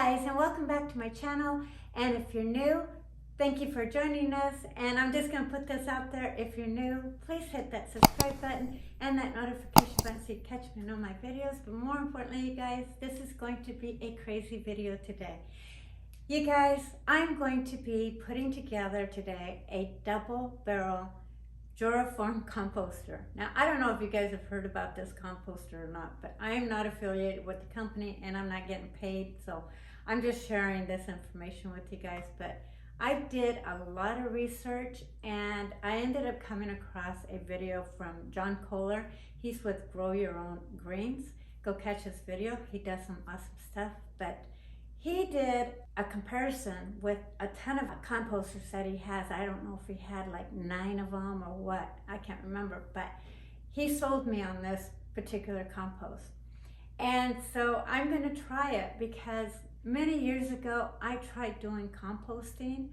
guys, and welcome back to my channel. And if you're new, thank you for joining us. And I'm just going to put this out there. If you're new, please hit that subscribe button and that notification button so you catch me on all my videos. But more importantly, you guys, this is going to be a crazy video today. You guys, I'm going to be putting together today a double barrel Jora composter. Now, I don't know if you guys have heard about this composter or not, but I am not affiliated with the company and I'm not getting paid, so I'm just sharing this information with you guys. But I did a lot of research and I ended up coming across a video from John Kohler. He's with Grow Your Own Greens. Go catch his video. He does some awesome stuff, but he did a comparison with a ton of composters that he has. I don't know if he had like 9 of them or what, I can't remember, but he sold me on this particular compost. And so I'm gonna try it because many years ago I tried doing composting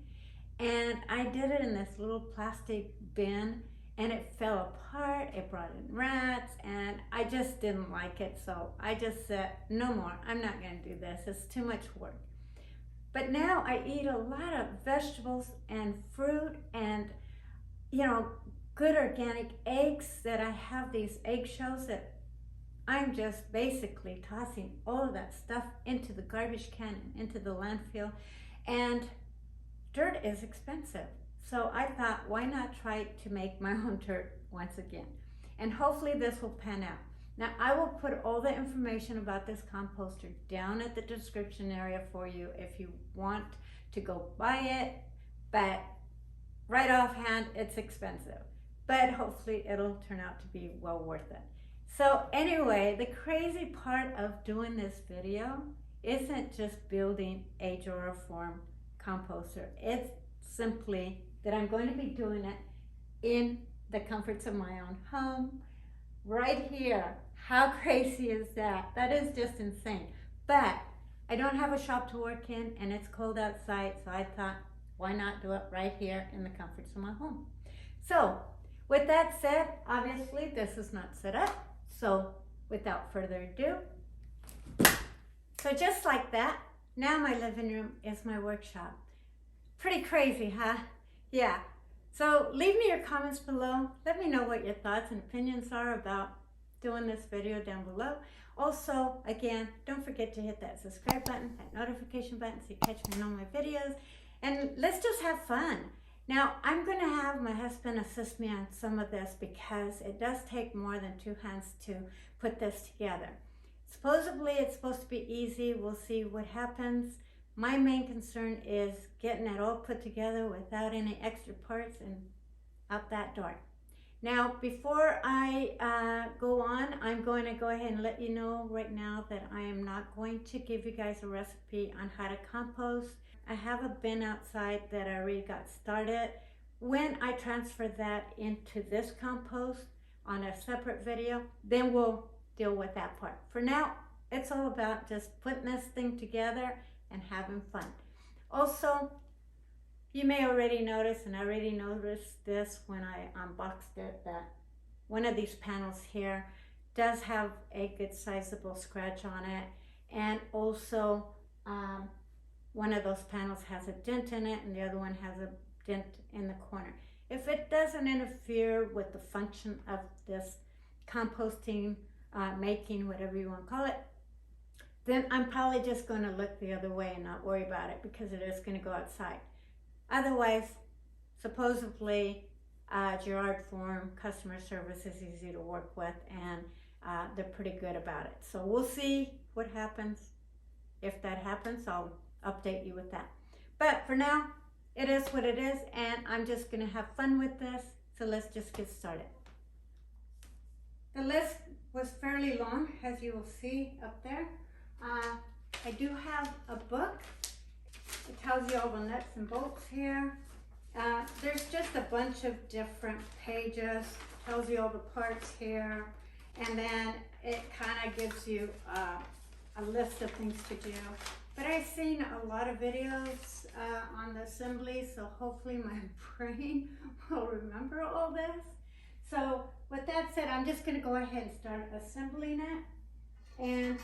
and I did it in this little plastic bin and it fell apart, it brought in rats, and I just didn't like it. So I just said, no more, I'm not gonna do this, it's too much work. But now I eat a lot of vegetables and fruit and, you know, good organic eggs, that I have these eggshells that I'm just basically tossing all of that stuff into the garbage can and into the landfill. And dirt is expensive. So I thought, why not try to make my own dirt once again? And hopefully this will pan out. Now I will put all the information about this composter down at the description area for you if you want to go buy it, but right offhand it's expensive. But hopefully it'll turn out to be well worth it. So anyway, the crazy part of doing this video isn't just building a Jora composter. It's simply that I'm going to be doing it in the comforts of my own home, right here. How crazy is that? That is just insane. But I don't have a shop to work in and it's cold outside, so I thought, why not do it right here in the comforts of my home? So with that said, obviously this is not set up. So without further ado, so just like that, now my living room is my workshop. Pretty crazy, huh? Yeah. So leave me your comments below. Let me know what your thoughts and opinions are about doing this video down below. Also, again, don't forget to hit that subscribe button, that notification button so you catch me on all my videos. And let's just have fun. Now, I'm going to have my husband assist me on some of this because it does take more than 2 hands to put this together. Supposedly, it's supposed to be easy. We'll see what happens. My main concern is getting it all put together without any extra parts and out that door. Now, before I go on, I'm going to go ahead and let you know right now that I am not going to give you guys a recipe on how to compost. I have a bin outside that I already got started. When I transfer that into this compost on a separate video, then we'll deal with that part. For now, it's all about just putting this thing together and having fun. Also, you may already notice, and I already noticed this when I unboxed it, that one of these panels here does have a good sizable scratch on it, and also one of those panels has a dent in it and the other one has a dent in the corner. If it doesn't interfere with the function of this composting, making, whatever you want to call it, then I'm probably just going to look the other way and not worry about it because it is going to go outside. Otherwise, supposedly, Gerard Form customer service is easy to work with and they're pretty good about it. So we'll see what happens. If that happens, I'll update you with that. But for now, it is what it is and I'm just going to have fun with this. So let's just get started. The list was fairly long, as you will see up there. I do have a book. It tells you all the nuts and bolts here. There's just a bunch of different pages. Tells you all the parts here. And then it kind of gives you a list of things to do. But I've seen a lot of videos on the assembly, so hopefully my brain will remember all this. So with that said, I'm just going to go ahead and start assembling it. And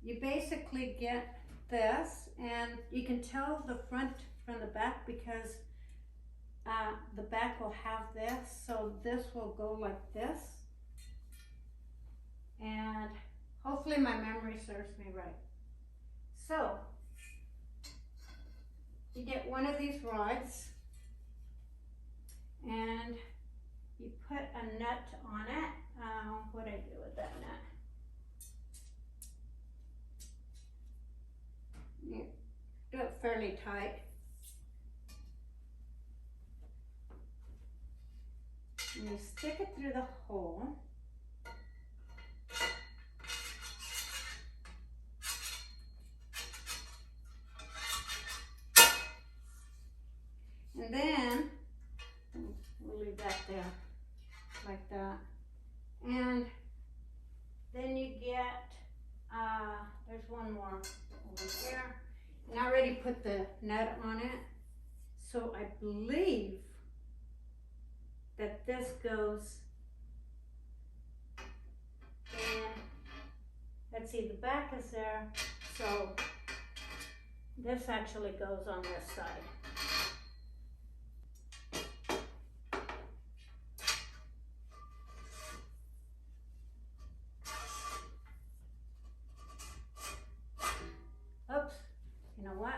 you basically get this, and you can tell the front from the back because the back will have this, so this will go like this, and hopefully my memory serves me right. So you get one of these rods and you put a nut on it. What do I do with that nut? You do it fairly tight. And you stick it through the hole. And then we'll leave that there like that. And then you get, there's one more over here. And I already put the nut on it. So I believe that this goes in, let's see, the back is there. So this actually goes on this side. Oops, you know what?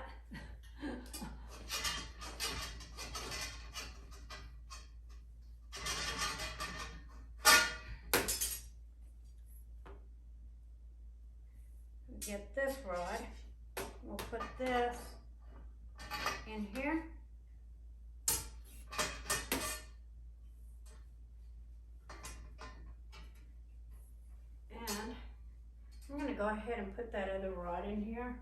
Get this rod, we'll put this in here. And I'm going to go ahead and put that other rod in here.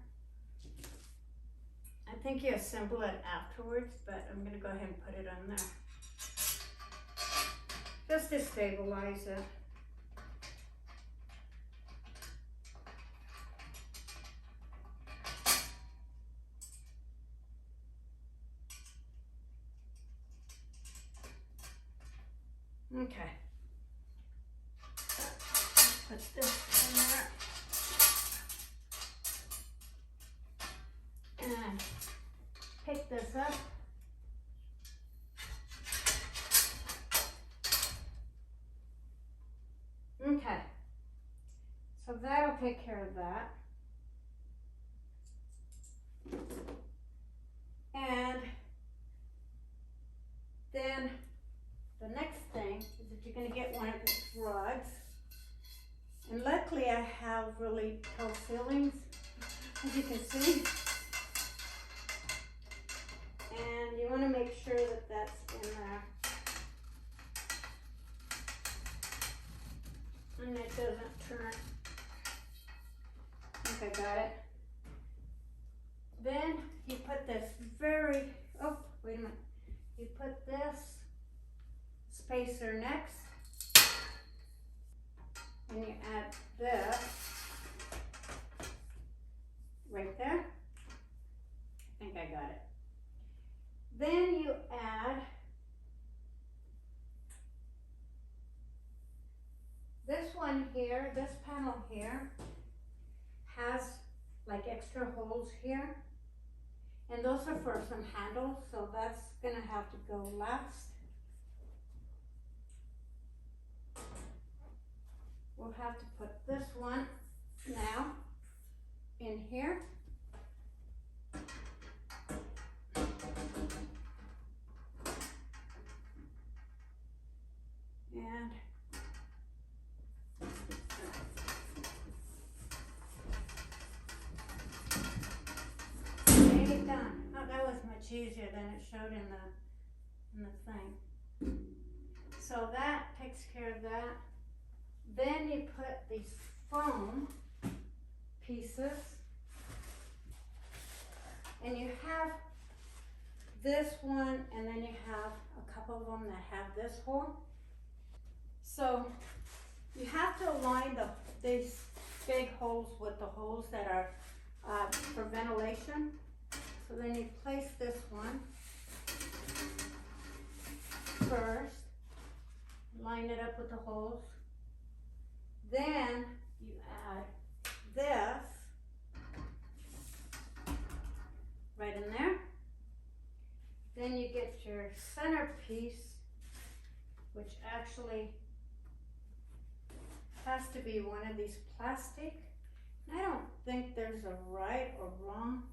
I think you assemble it afterwards, but I'm going to go ahead and put it on there. Just to stabilize it. Okay. Put this in there. And pick this up. Okay. So that'll take care of that. And then the next thing is that you're going to get one of these rods. And luckily I have really tall ceilings, as you can see. And you want to make sure that that's in there. And it doesn't turn. I think I got it. Then you put this oh, wait a minute. You put this spacer next, and you add this right there. I think I got it. Then you add this one here, this panel here has like extra holes here, and those are for some handles, so that's gonna have to go last. We'll have to put this one now in here. And there you done. Oh, that was much easier than it showed in the thing. So that takes care of that. Then you put these foam pieces, and you have this one, and then you have a couple of them that have this hole. So you have to align these big holes with the holes that are for ventilation. So then you place this one first, line it up with the holes. Then you add this, your centerpiece, which actually has to be one of these plastic. I don't think there's a right or wrong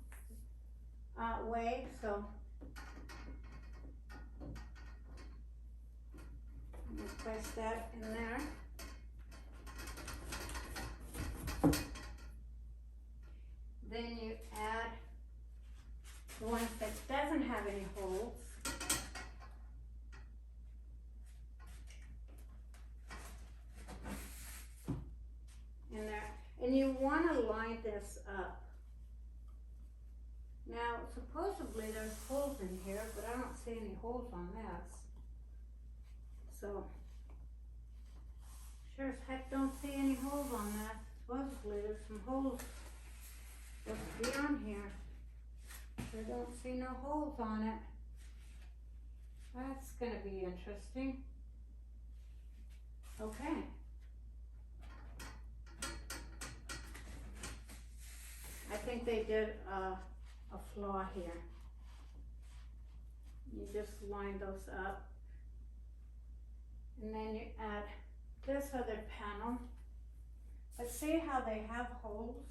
way, so I'm going to place that in there. Then you add the ones that doesn't have any holes. In there. And you want to line this up. Now, supposedly there's holes in here, but I don't see any holes on this. So, sure as heck don't see any holes on that. Supposedly there's some holes supposed to be on here. I don't see no holes on it. That's going to be interesting. Okay. I think they did a flaw here. You just line those up. And then you add this other panel. But see how they have holes?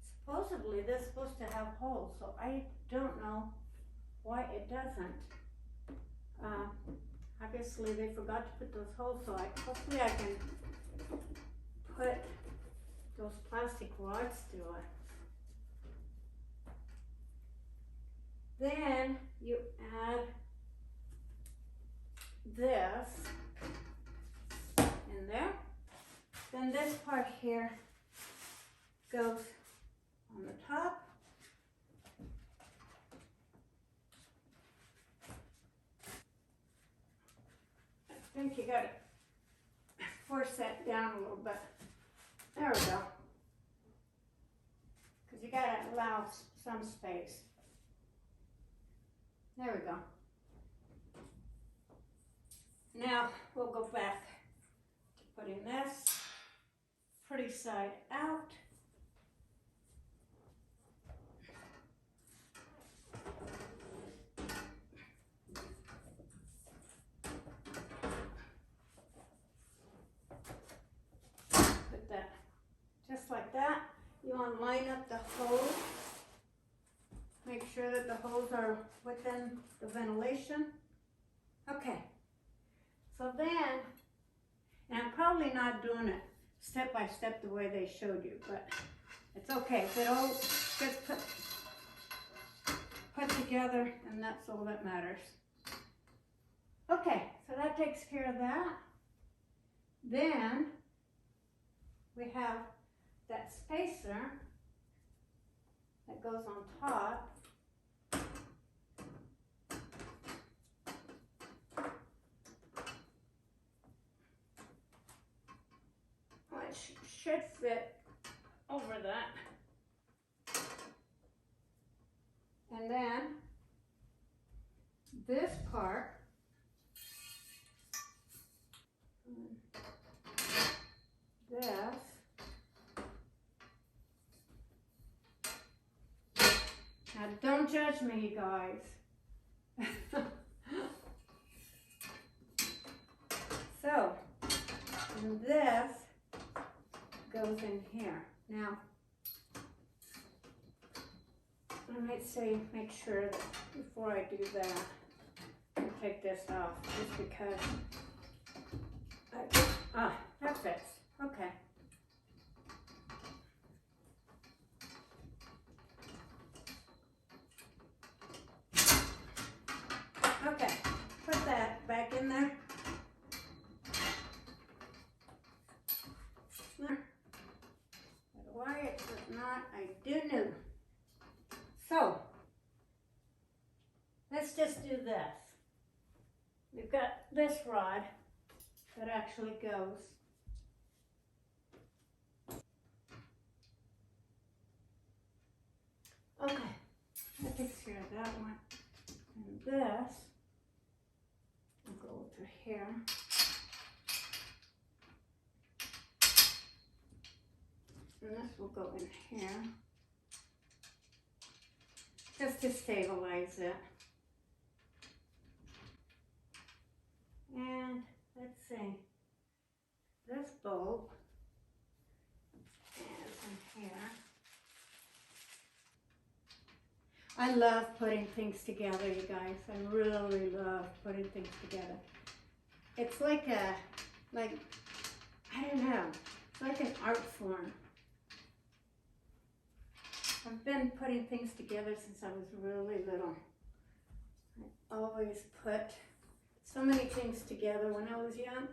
Supposedly they're supposed to have holes, so I don't know why it doesn't. Obviously they forgot to put those holes, so hopefully I can put those plastic rods through it. Then you add this in there. Then this part here goes on the top. I think you gotta force that down a little bit. There we go. Because you gotta allow some space. There we go. Now we'll go back to putting this pretty side out. Put that just like that. You want to line up the holes. Make sure that the holes are within the ventilation. Okay, so then, and I'm probably not doing it step by step the way they showed you, but it's okay. If it all gets put together, and that's all that matters. Okay, so that takes care of that. Then we have that spacer that goes on top. Which should fit over that. And then this part this. Now don't judge me, you guys. So, and this goes in here. Now, I might say make sure that before I do that, I take this off just because that fits. Okay. Okay, put that back in there. But why it was not, I do know. So, let's just do this. We've got this rod that actually goes. Okay, that takes care of that one. And this will go through here. And this will go in here. Just to stabilize it. let's see, this bulb is in here. I love putting things together, you guys. I really love putting things together. It's like I don't know, it's like an art form. I've been putting things together since I was really little. I always put so many things together when I was young.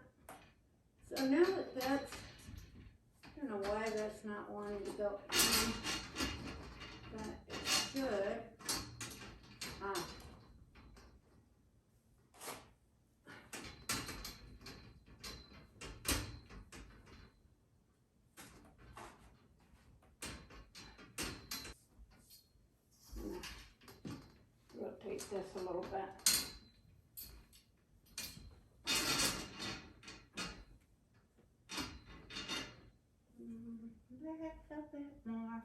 So now that that's, I don't know why that's not wanting to go in, but it should. Rotate this a little bit. A bit more.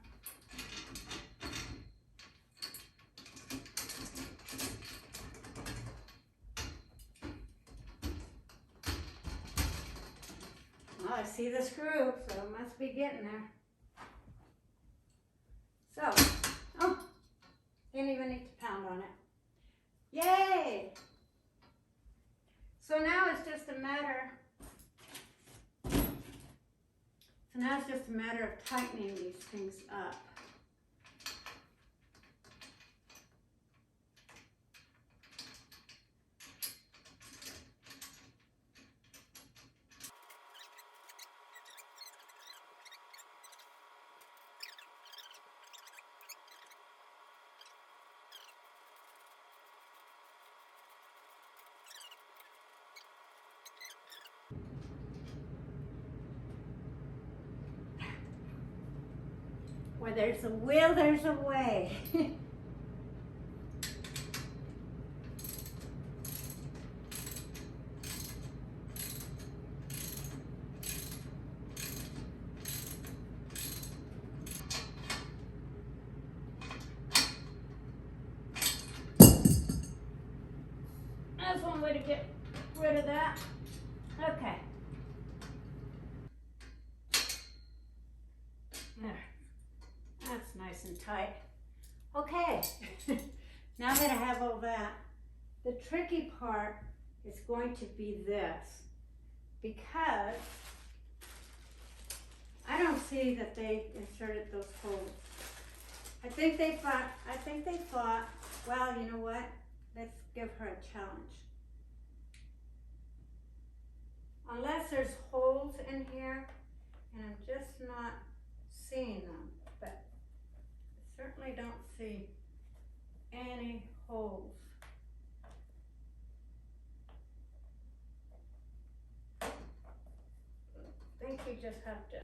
Well, I see the screw, so it must be getting there. So, oh, didn't even need to pound on it. Yay! So now it's just a matter. So now it's just a matter of tightening these things up. Where there's a will, there's a way. That's one way to get rid of that. Okay. There. That's nice and tight. Okay. Now that I have all that, the tricky part is going to be this, because I don't see that they inserted those holes. I think they thought, well, you know what? Let's give her a challenge. Unless there's holes in here, and I'm just not seeing them, but I certainly don't see any holes. I think you just have to.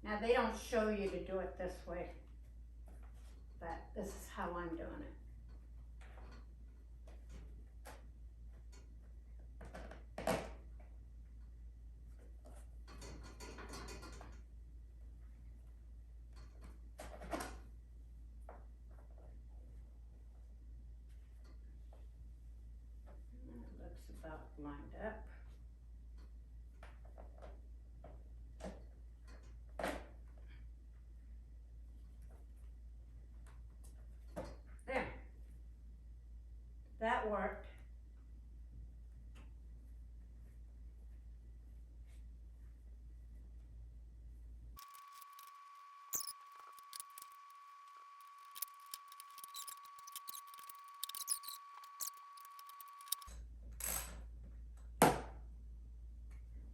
Now they don't show you to do it this way, but this is how I'm doing it. That looks about lined up. There. That worked.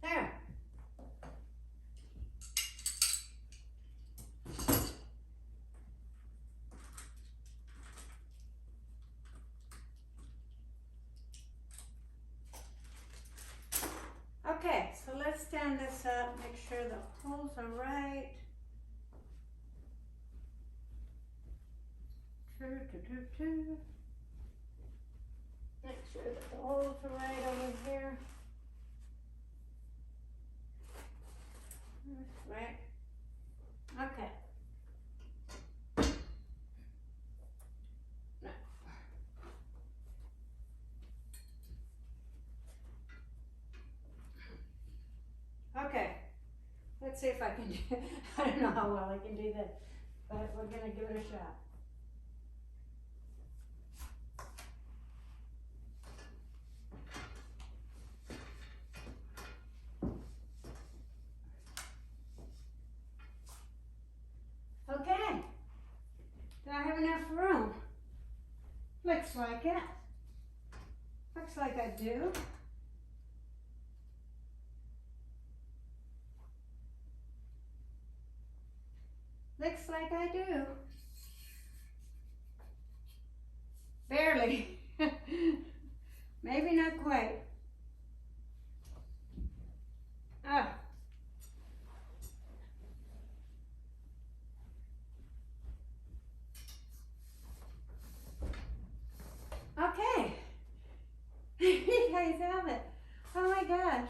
There. Okay, so let's stand this up, make sure the holes are right. Make sure that the holes are right over here. Right. Okay. Let's see if I can do, I don't know how well I can do this, but we're gonna give it a shot. Okay, do I have enough room? Looks like it. Looks like I do. Looks like I do. Barely. Maybe not quite. Oh. Okay. You guys have it. Oh my gosh.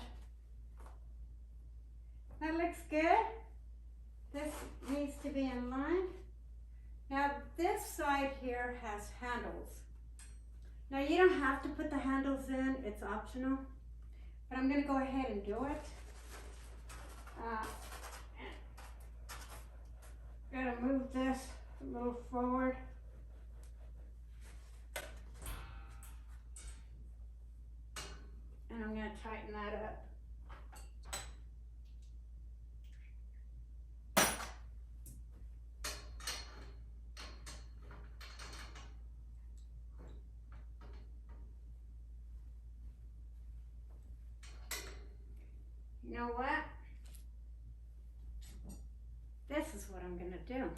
That looks good. This needs to be in line. Now this side here has handles. Now you don't have to put the handles in, it's optional. But I'm gonna go ahead and do it. Gotta move this a little forward. And I'm gonna tighten that up. You know what? This is what I'm gonna do.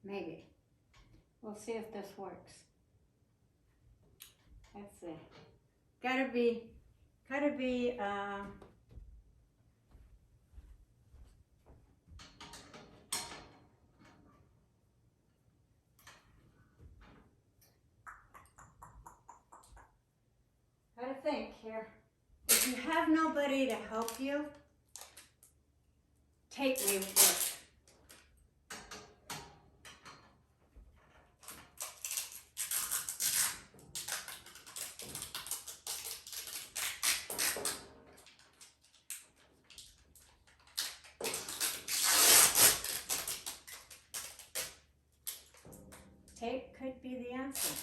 Maybe. We'll see if this works. Let's see. Gotta be, gotta think here. If you have nobody to help you, tape may work. Tape could be the answer.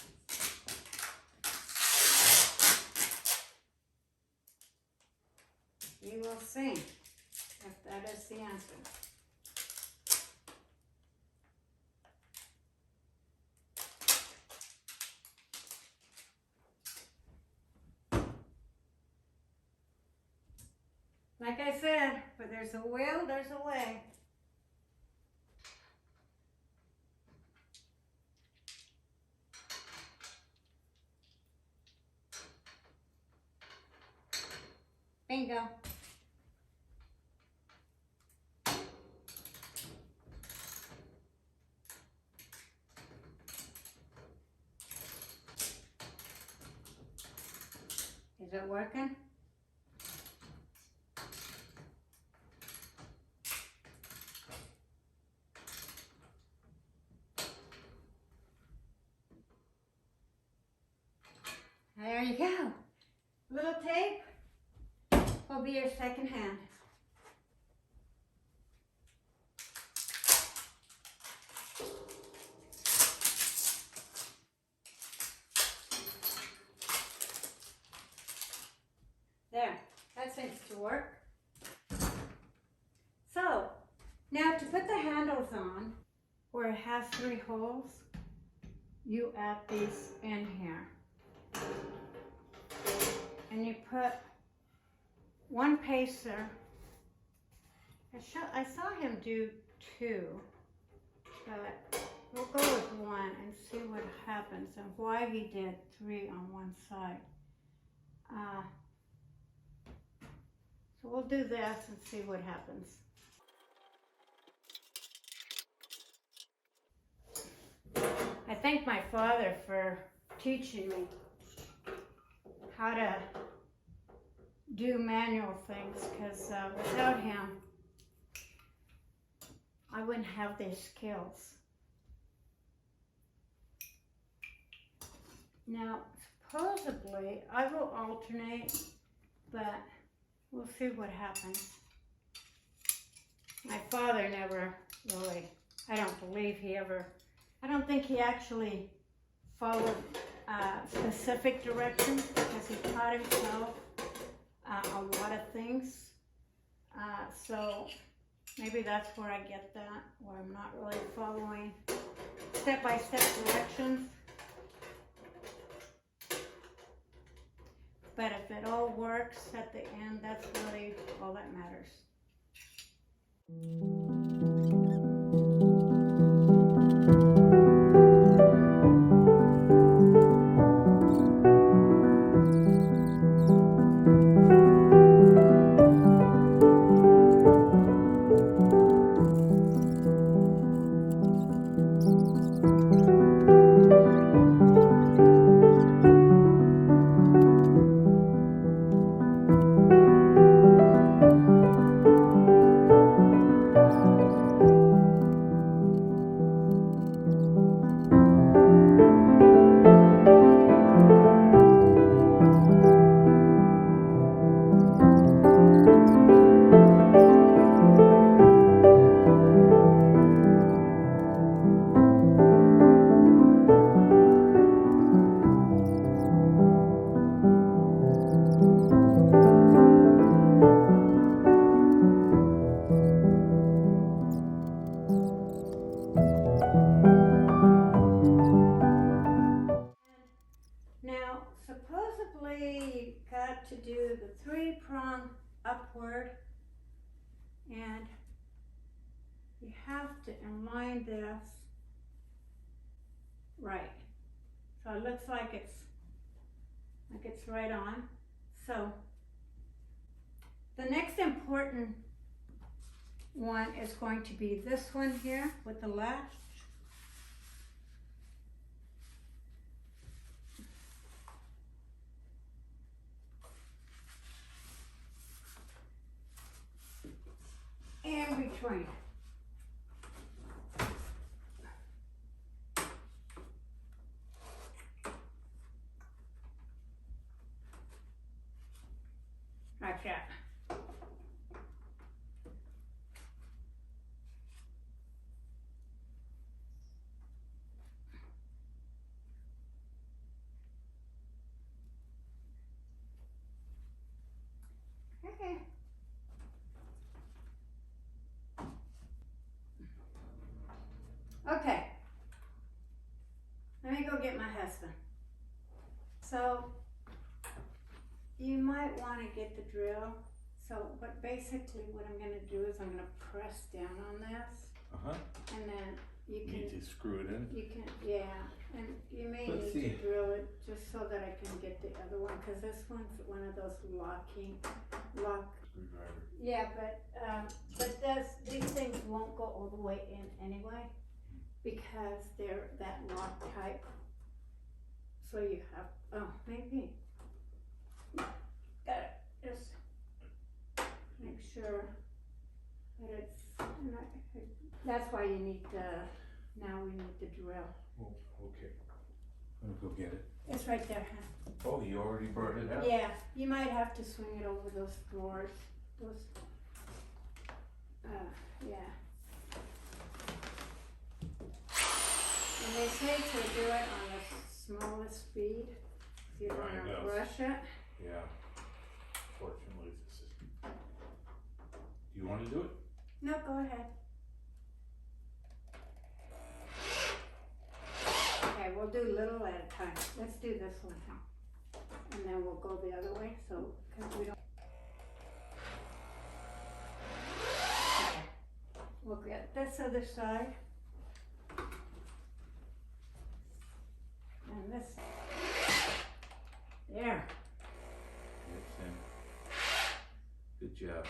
You will see if that is the answer. Like I said, where there's a will, there's a way. Bingo. Is it working? There you go. Little tape will be your second hand. There, that seems to work. So, now to put the handles on, where it has 3 holes, you add these in here. And you put 1 pacer. I saw him do 2, but we'll go with 1 and see what happens and why he did 3 on one side. So we'll do this and see what happens. I thank my father for teaching me how to do manual things, because without him, I wouldn't have these skills. Now, supposedly I will alternate, but we'll see what happens. My father never really, I don't think he actually followed specific directions because he taught himself a lot of things. So maybe that's where I get that, where I'm not really following step-by-step directions. But if it all works at the end, that's really all that matters. Now, supposedly you've got to do the 3-prong upward, and you have to align this right. So it looks like it's right on. So the next important one is going to be this one here with the latch. And between. Like that. Okay. Okay, let me go get my husband. So you might want to get the drill. So, but basically what I'm going to do is I'm going to press down on this, and then you can need to screw it in. You can, yeah, and you may Let's need see. to drill it just so that I can get the other one, because this one's one of those lock. Screwdriver. Yeah, but these things won't go all the way in anyway, because they're that lock type. So you have, maybe, gotta just make sure that it's, that's why you need now we need the drill. Oh, okay. I'm gonna go get it. It's right there, huh? Oh, you already brought it out? Yeah, you might have to swing it over those drawers. Those, yeah. And they say to do it on the smallest speed. So you don't want to rush it. Yeah. Fortunately, this is. Do you want to do it? No, go ahead. Okay, we'll do little at a time. Let's do this one now. And then we'll go the other way, so, because we don't. Okay. We'll get this other side. And this. There. Yes, good job.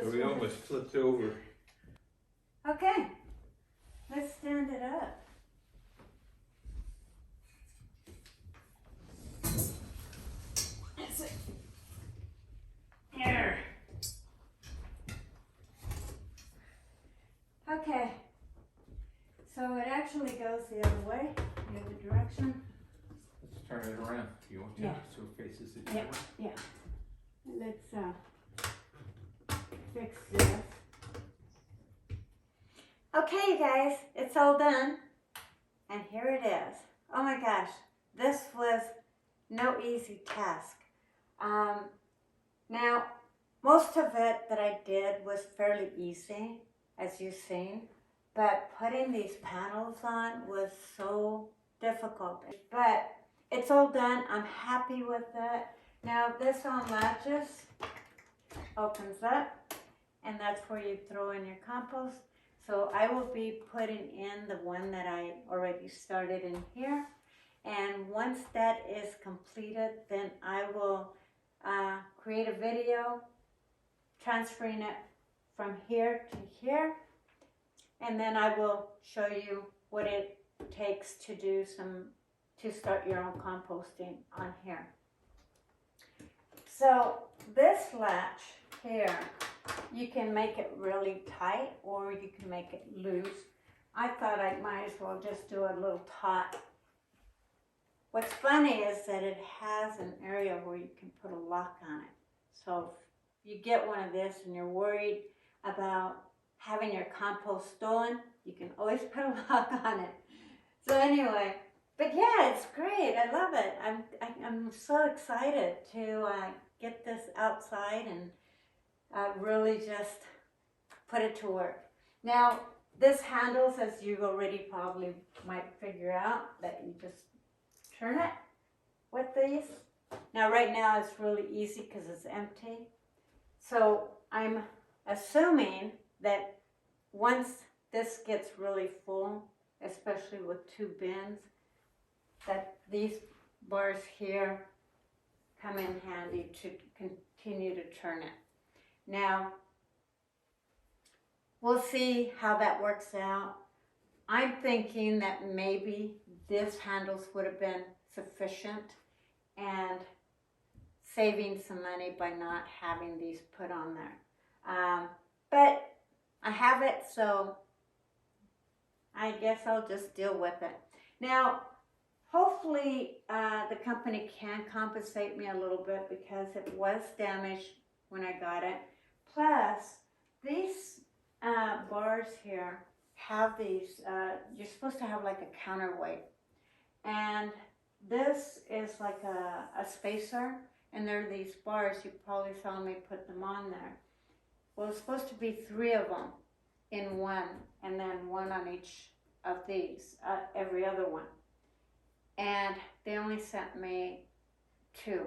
So we one. almost flipped over. Okay, let's stand it up. That's it. Here. Okay, so it actually goes the other way, the other direction. Let's turn it around if you want to, Yeah. so it faces it. Yeah, yeah. Let's fix this. Okay, you guys, it's all done. And here it is. Oh my gosh, this was no easy task. Now, most of it that I did was fairly easy, as you've seen, but putting these panels on was so difficult. But it's all done. I'm happy with it. Now, this on latches, opens up, and that's where you throw in your compost. So I will be putting in the one that I already started in here. And once that is completed, then I will create a video transferring it from here to here. And then I will show you what it takes to do to start your own composting on here. So this latch here, you can make it really tight or you can make it loose. I thought I might as well just do a little taut. What's funny is that it has an area where you can put a lock on it. So if you get one of this and you're worried about having your compost stolen, you can always put a lock on it. So anyway, but yeah, it's great. I love it. I'm so excited to get this outside and really just put it to work. Now, this handles, as you already probably might figure out, that you just turn it with these. Now, right now it's really easy because it's empty. So I'm assuming that once this gets really full, especially with 2 bins, that these bars here come in handy to continue to turn it. Now, we'll see how that works out. I'm thinking that maybe this handles would have been sufficient and saving some money by not having these put on there. But I have it, so I guess I'll just deal with it. Now, hopefully the company can compensate me a little bit because it was damaged when I got it. Plus, these bars here have these, you're supposed to have like a counterweight. And this is like a spacer, and there are these bars. You probably saw me put them on there. Well, it's supposed to be 3 of them in one, and then 1 on each of these, every other one. And they only sent me 2.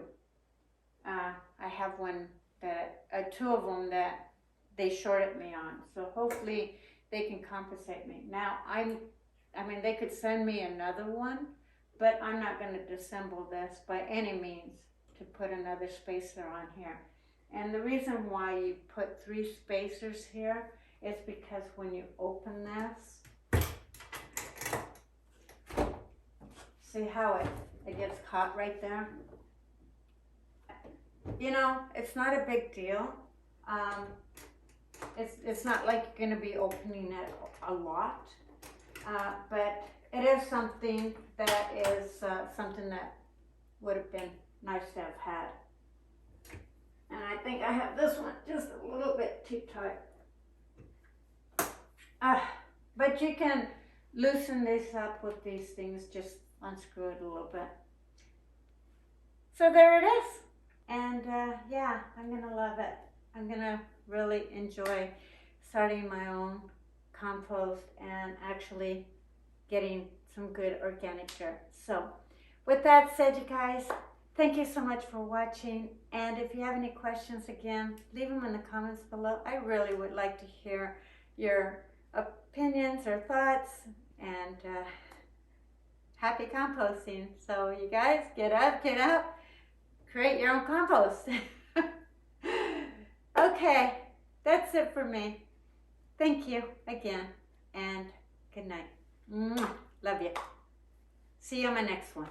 I have one that, 2 of them that they shorted me on. So hopefully they can compensate me. Now, I mean, they could send me another one, but I'm not going to disassemble this by any means to put another spacer on here. And the reason why you put 3 spacers here is because when you open this, see how it gets caught right there? You know, it's not a big deal. It's not like you're going to be opening it a lot, but it is something that something that would have been nice to have had. And I think I have this one just a little bit too tight. But you can loosen this up with these things, just unscrew it a little bit. So there it is. And yeah, I'm gonna love it. I'm gonna really enjoy starting my own compost and actually getting some good organic dirt. So with that said, you guys, thank you so much for watching. And if you have any questions, again, leave them in the comments below. I really would like to hear your opinions or thoughts. And happy composting. So you guys, get up, create your own compost. Okay, That's it for me. Thank you again, and good night. Mwah. Love you. See you on my next one.